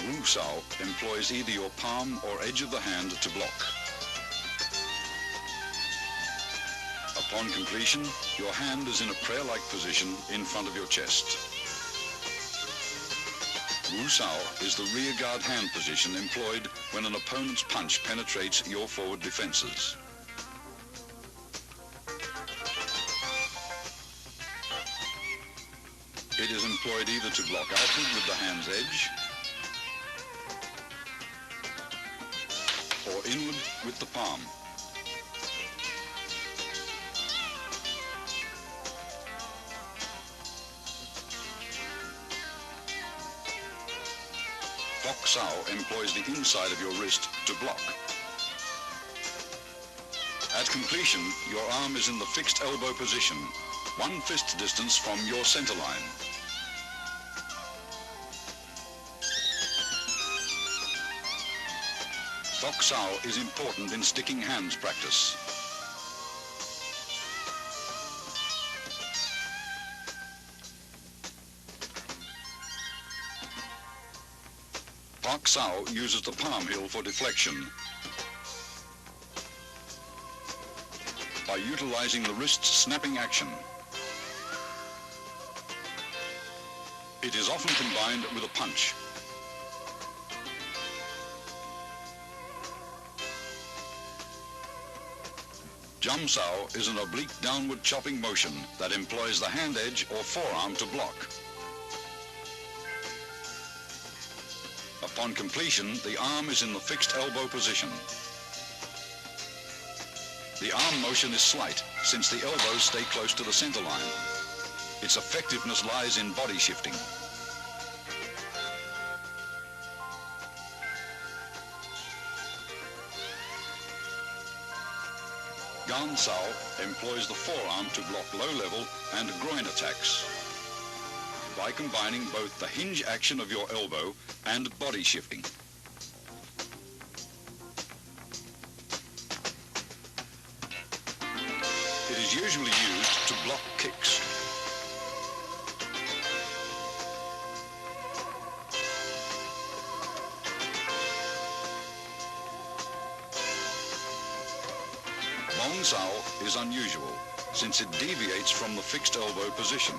Wu Sao employs either your palm or edge of the hand to block. Upon completion, your hand is in a prayer-like position in front of your chest. Wu Sao is the rear guard hand position employed when an opponent's punch penetrates your forward defenses. It is employed either to block outward with the hand's edge or inward with the palm. Fok Sao employs the inside of your wrist to block. At completion, your arm is in the fixed elbow position, one fist distance from your center line. Fok Sao is important in sticking hands practice. Fok Sao uses the palm heel for deflection. By utilizing the wrist's snapping action. It is often combined with a punch. Jum Sao is an oblique downward chopping motion that employs the hand edge or forearm to block. Upon completion, the arm is in the fixed elbow position. The arm motion is slight, since the elbows stay close to the center line. Its effectiveness lies in body shifting. Gan Sao employs the forearm to block low-level and groin attacks by combining both the hinge action of your elbow and body shifting. It is usually used to block kicks. Bong Sao is unusual, since it deviates from the fixed elbow position.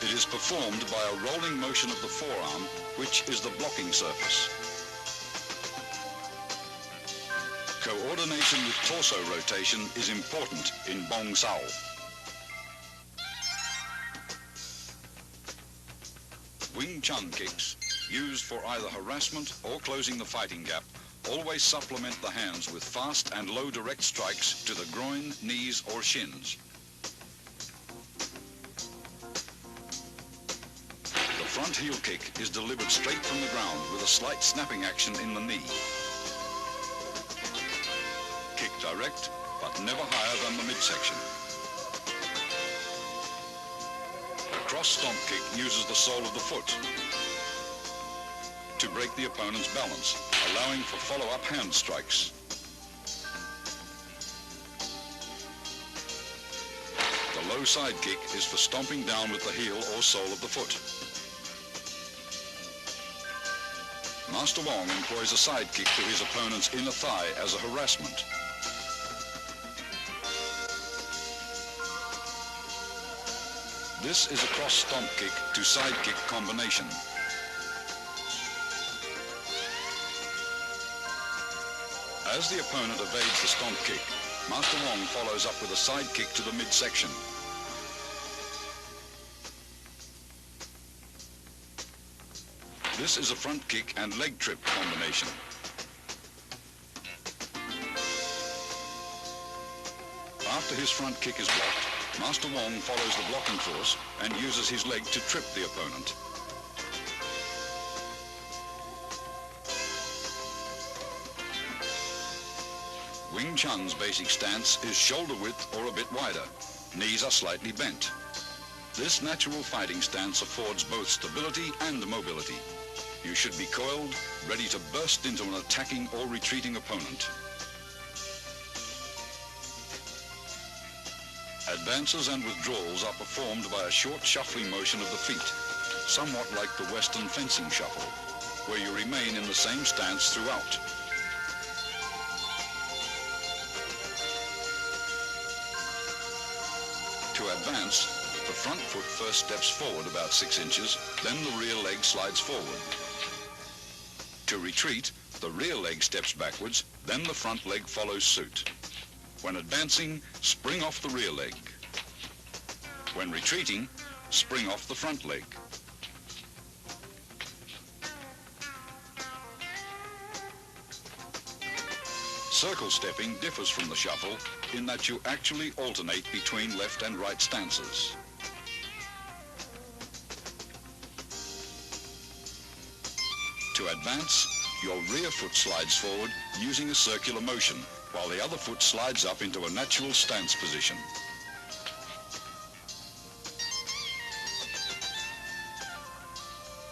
It is performed by a rolling motion of the forearm, which is the blocking surface. Coordination with torso rotation is important in Bong Sao. Wing Chun kicks, used for either harassment or closing the fighting gap, always supplement the hands with fast and low direct strikes to the groin, knees or shins. The front heel kick is delivered straight from the ground with a slight snapping action in the knee. Kick direct, but never higher than the midsection. A cross stomp kick uses the sole of the foot to break the opponent's balance, allowing for follow-up hand strikes. The low side kick is for stomping down with the heel or sole of the foot. Master Wong employs a side kick to his opponent's inner thigh as a harassment. This is a cross stomp kick to side kick combination. As the opponent evades the stomp kick, Master Wong follows up with a side kick to the midsection. This is a front kick and leg trip combination. After his front kick is blocked, Master Wong follows the blocking force and uses his leg to trip the opponent. Wing Chun's basic stance is shoulder width or a bit wider. Knees are slightly bent. This natural fighting stance affords both stability and mobility. You should be coiled, ready to burst into an attacking or retreating opponent. Advances and withdrawals are performed by a short shuffling motion of the feet, somewhat like the Western fencing shuffle, where you remain in the same stance throughout. To advance, the front foot first steps forward about 6 inches, then the rear leg slides forward. To retreat, the rear leg steps backwards, then the front leg follows suit. When advancing, spring off the rear leg. When retreating, spring off the front leg. Circle stepping differs from the shuffle in that you actually alternate between left and right stances. To advance, your rear foot slides forward using a circular motion, while the other foot slides up into a natural stance position.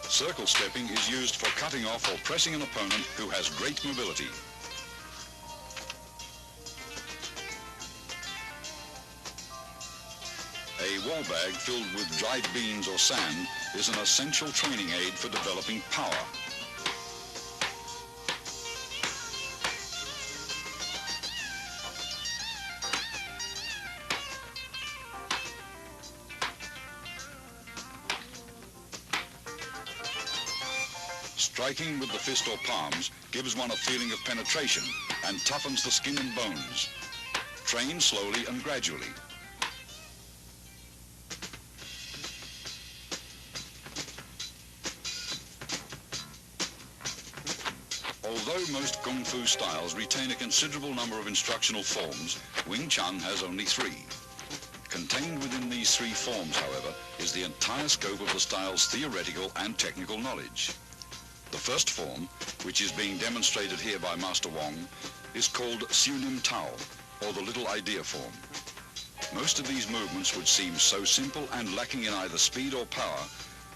Circle stepping is used for cutting off or pressing an opponent who has great mobility. A wall bag filled with dried beans or sand is an essential training aid for developing power. Striking with the fist or palms gives one a feeling of penetration and toughens the skin and bones. Train slowly and gradually. Although most Kung Fu styles retain a considerable number of instructional forms, Wing Chun has only 3. Contained within these 3 forms, however, is the entire scope of the style's theoretical and technical knowledge. The first form, which is being demonstrated here by Master Wong, is called Siu Nim Tao, or the Little Idea form. Most of these movements would seem so simple and lacking in either speed or power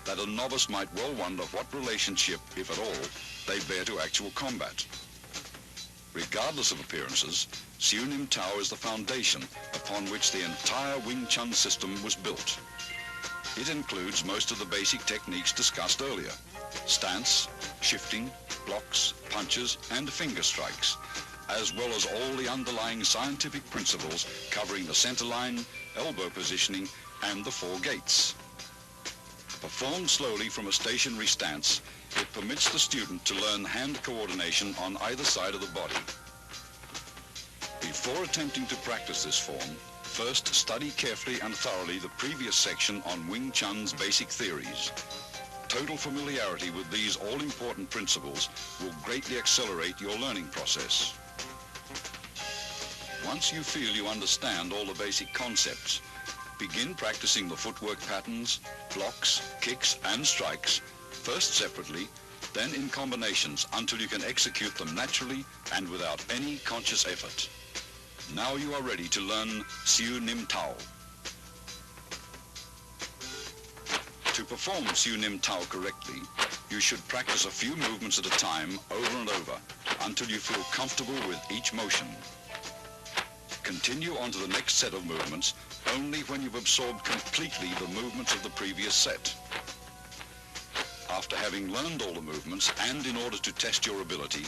that a novice might well wonder what relationship, if at all, they bear to actual combat. Regardless of appearances, Siu Nim Tao is the foundation upon which the entire Wing Chun system was built. It includes most of the basic techniques discussed earlier: stance, shifting, blocks, punches, and finger strikes, as well as all the underlying scientific principles covering the center line, elbow positioning, and the 4 gates. Performed slowly from a stationary stance, it permits the student to learn hand coordination on either side of the body. Before attempting to practice this form, first study carefully and thoroughly the previous section on Wing Chun's basic theories. Total familiarity with these all-important principles will greatly accelerate your learning process. Once you feel you understand all the basic concepts, begin practicing the footwork patterns, blocks, kicks, and strikes, first separately, then in combinations until you can execute them naturally and without any conscious effort. Now you are ready to learn Siu Nim Tao. To perform Siu Nim Tao correctly, you should practice a few movements at a time over and over until you feel comfortable with each motion. Continue on to the next set of movements only when you've absorbed completely the movements of the previous set. After having learned all the movements and in order to test your ability,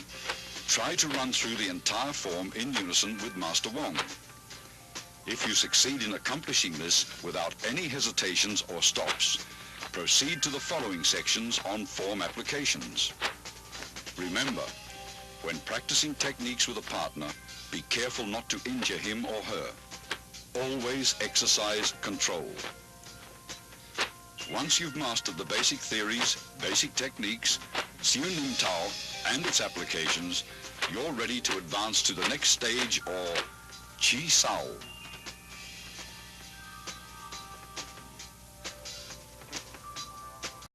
try to run through the entire form in unison with Master Wong. If you succeed in accomplishing this without any hesitations or stops, proceed to the following sections on form applications. Remember, when practicing techniques with a partner, be careful not to injure him or her. Always exercise control. Once you've mastered the basic theories, basic techniques, Siu Nim Tao and its applications, you're ready to advance to the next stage, or Chi Sao.